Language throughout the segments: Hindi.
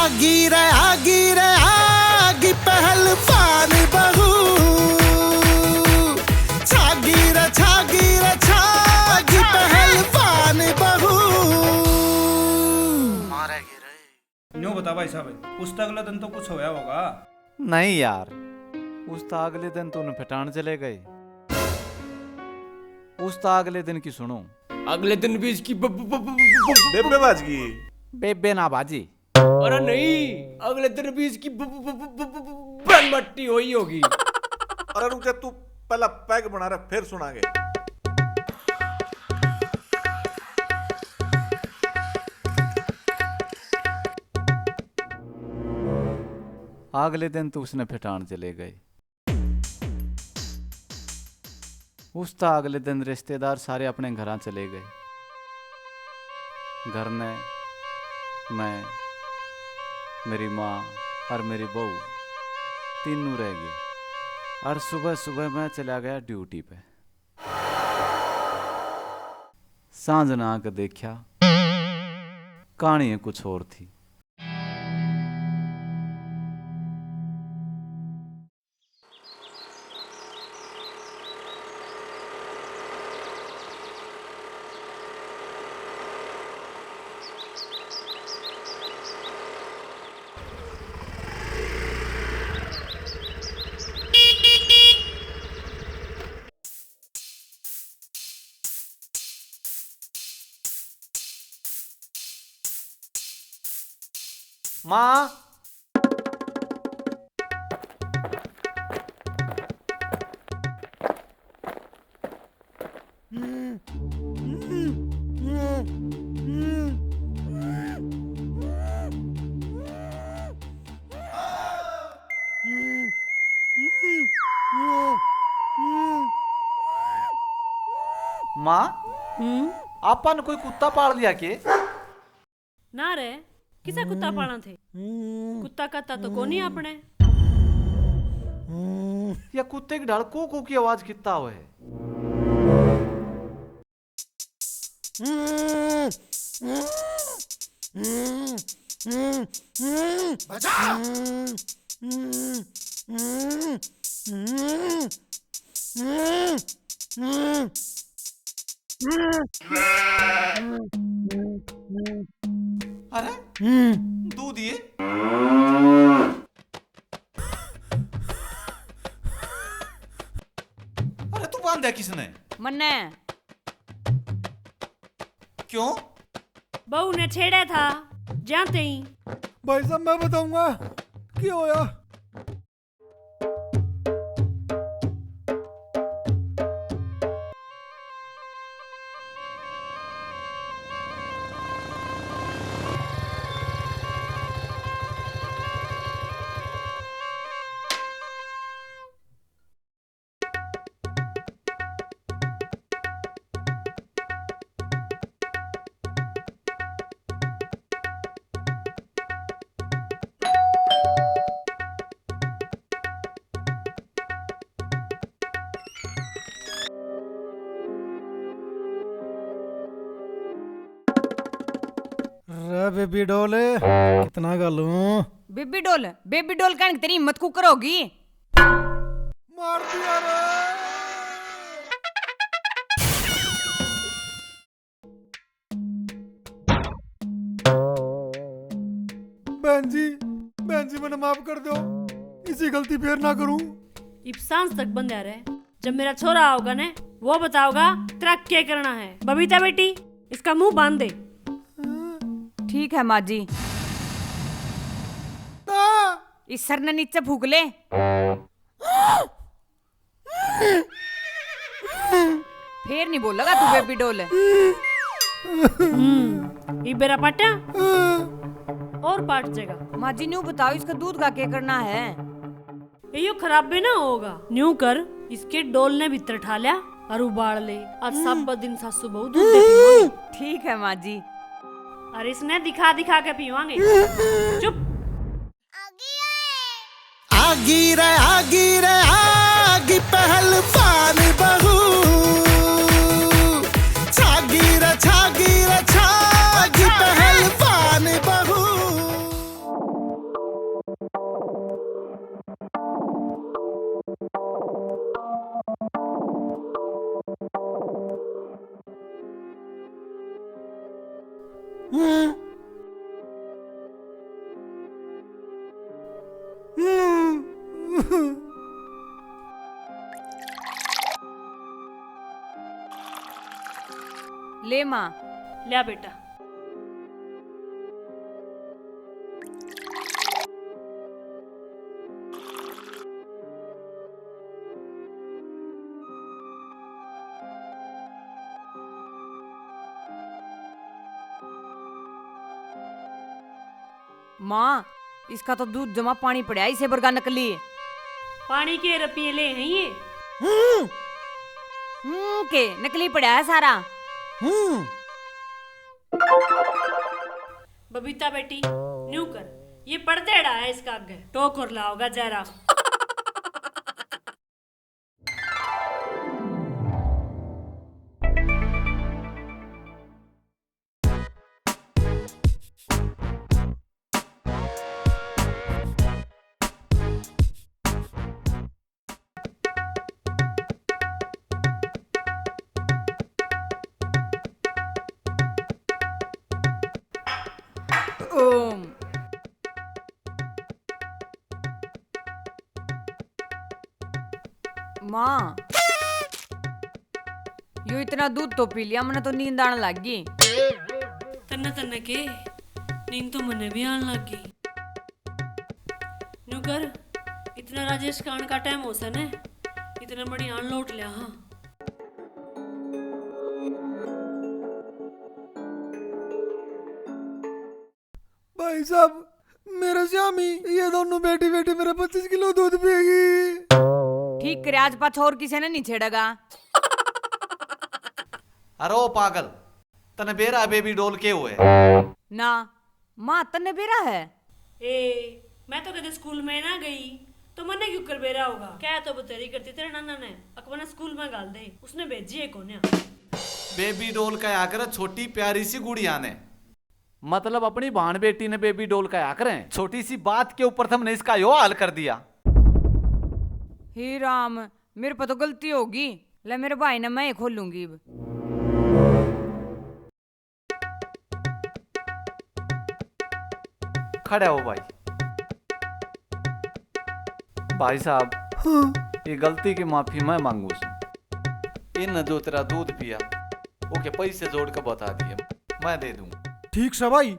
आगी रे आगी पहलवान बहू छागी रे छागी पहलवान बहू मारेगी रे। न्यू बता भाई साहब, उसका अगला दिन तो कुछ होया होगा? नहीं यार, उसका अगले दिन तो उन्हें फटान चले गए। उसका अगले दिन की सुनो। अगले दिन भी इसकी बेबे बाज गई। बेबे ना बाजी। अरे नहीं, अगले दिन भी इसकी मट्टी हुई होगी। अरे रुक जा, तू पहला पैग बना रहा फिर सुनागे। अगले दिन तो उसने फिटान चले गए। उसका अगले दिन रिश्तेदार सारे अपने घर चले गए। घर में मैं, मेरी माँ और मेरी बहू तीनों रह गए। और सुबह सुबह मैं चला गया ड्यूटी पे। सांझ ना आकर देखा, कहानी कुछ और थी। माँ, माँ, आपा ने कोई कुत्ता पाल लिया के? ना रे, किसा कुत्ता पाना थे? कुत्ता कत्ता तो कोनी अपने। या कुत्ते की ढाल को की आवाज कितना हुआ है? अरे दूध ये? अरे तू बांधा किसने? मन्ने। क्यों? बहू ने छेड़ा था जाते ही। भाई साहब मैं बताऊंगा क्या होया। बेबी डोल कितना गालूं? बेबी डोल कहने तेरी हिम्मत कुकर होगी। मार दिया रे। बहन जी मैंने माफ कर दो, इसी गलती फिर ना करूं। इब्सांस तक बंद रहे। जब मेरा छोरा होगा ने वो बताओगा तेरा क्या करना है। बबीता बेटी, इसका मुंह बांध दे। ठीक है माँ जी। इस सर ने नीचे फूक ले। फिर नहीं बोलेगा तू बेबी डोल। ये बेरा पटा और पाट जाएगा। माँ जी न्यू बताओ इसका दूध का क्या करना है? यो खराब भी ना होगा। न्यू कर, इसके डोल ने भीतर ठा लिया और उबाल ले। आज सब दिन सासू बहू दूध देती। ठीक है माँ जी। और इसने दिखा दिखा के पीवांगे। चुप। आगी रे आगी पहलवान बहू छागी रे छागी पहलवान बहू। ले माँ। लिया बेटा। माँ, इसका तो दूध जमा पानी पड़ा है, इसे बरगा नकली है। पानी के रपिए ले हैं ये। के नकली पड़ा है सारा। बबीता बेटी न्यू कर, ये पढ़ते रहा है इसका आगे टोक और लाओगा जरा। ओम। माँ, यो इतना दूध तो पी लिया, मैंने तो नींद आने लग गई। तन्ने तन्ने के नींद तो मने भी आने लगी। न्यू कर, इतना राजेश खान का टाइम हो सन है, इतना बड़ी आन लौट लिया। हाँ भाई साहब, मेरा श्यामी, ये दोनों बेटी बेटी मेरा 25 किलो दूध पिएगी। ठीक करे, आज पाछ और किसी ने नहीं छेड़ेगा। अरे ओ पागल, तने बेरा बेबी डॉल के हुए? ना माँ, तन्ने बेरा है। मैं तो कदे स्कूल में ना गई तो मने क्यों कर बेरा होगा। क्या तो बतेरी करती तेरे नाना ने अकबना स्कूल में गाल दे, उसने भेजी है कोन्या। बेबी डॉल का आकर छोटी प्यारी सी गुड़िया ने, मतलब अपनी बहन बेटी ने बेबी डॉल का करें। छोटी सी बात के ऊपर तुमने इसका यो हाल कर दिया। हे राम, मेरे पर तो गलती होगी। ले मेरे भाई ने मैं खोलूंगी अब। खड़े हो भाई। भाई साहब, ये गलती की माफी मैं मांगू सू। इन जो तेरा दूध पिया ओके पैसे जोड़ के बता दिए, मैं दे दूंगा। ठीक से भाई।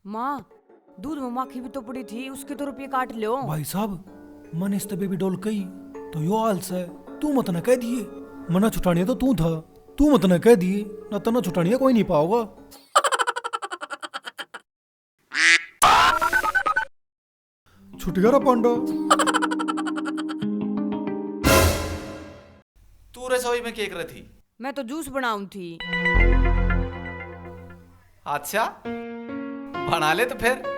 माँ, दूध में माखी भी तो पड़ी थी, उसके तो रुपये काट लो। भाई साहब, मन इस बेबी डॉल कही तो यो हाल से तू मत न कह दिए। मना छुटानिया तो तू था, तू मत न कह दिए, न तो न छुटानिया कोई नहीं पाओगा। छुट गया पांडा। तू रसोई में क्या कर रही थी? मैं तो जूस बनाऊं थी। अच्छा, बना ले तो फिर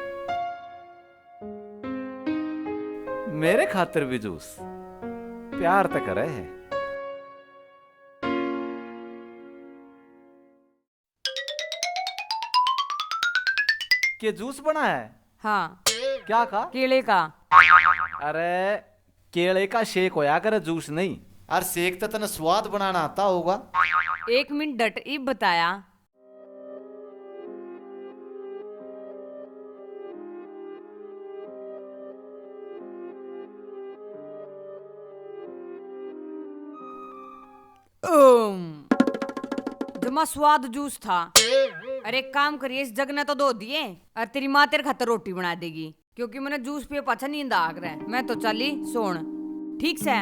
मेरे खातिर भी जूस। प्यार तो करे है। के जूस बना है? हाँ, क्या खा? केले का। अरे केले का शेक होया करे, जूस नहीं। अरे शेक तो तने स्वाद बनाना आता होगा। 1 मिनट डट इब बताया। जमा स्वाद जूस था। अरे एक काम करिए, इस जग ने तो दो दिए और तेरी माँ तेरे खातर रोटी बना देगी, क्योंकि मैंने जूस पिए पाछा नींद आ रहा है। मैं तो चली सोन। ठीक से।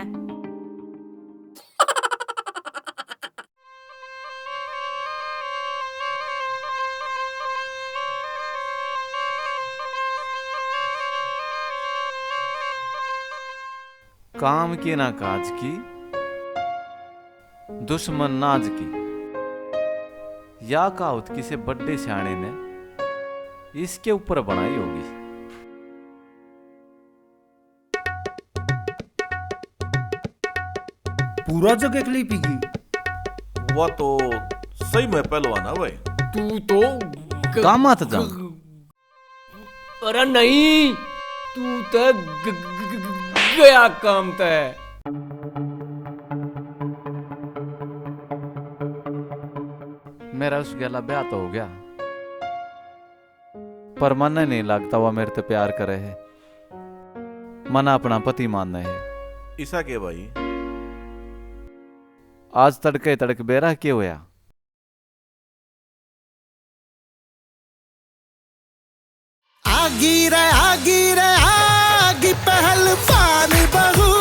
काम की ना काज की, दुश्मन नाज की। या कहावत किसी बड़े सियाने ने इसके ऊपर बनाई होगी। पूरा जग एक ली पीगी। वो तो सही में पहलवान है भाई। तू तो काम मत जा। अरे नहीं, तू तो गया काम तय। मेरा उस गला ब्याह तो हो गया, पर मन नहीं लगता वह मेरे से प्यार करे है। मना अपना पति मानना है। ईसा के भाई आज तड़के तड़क बेरा के होया। आगी रे आगी पहलवान बहू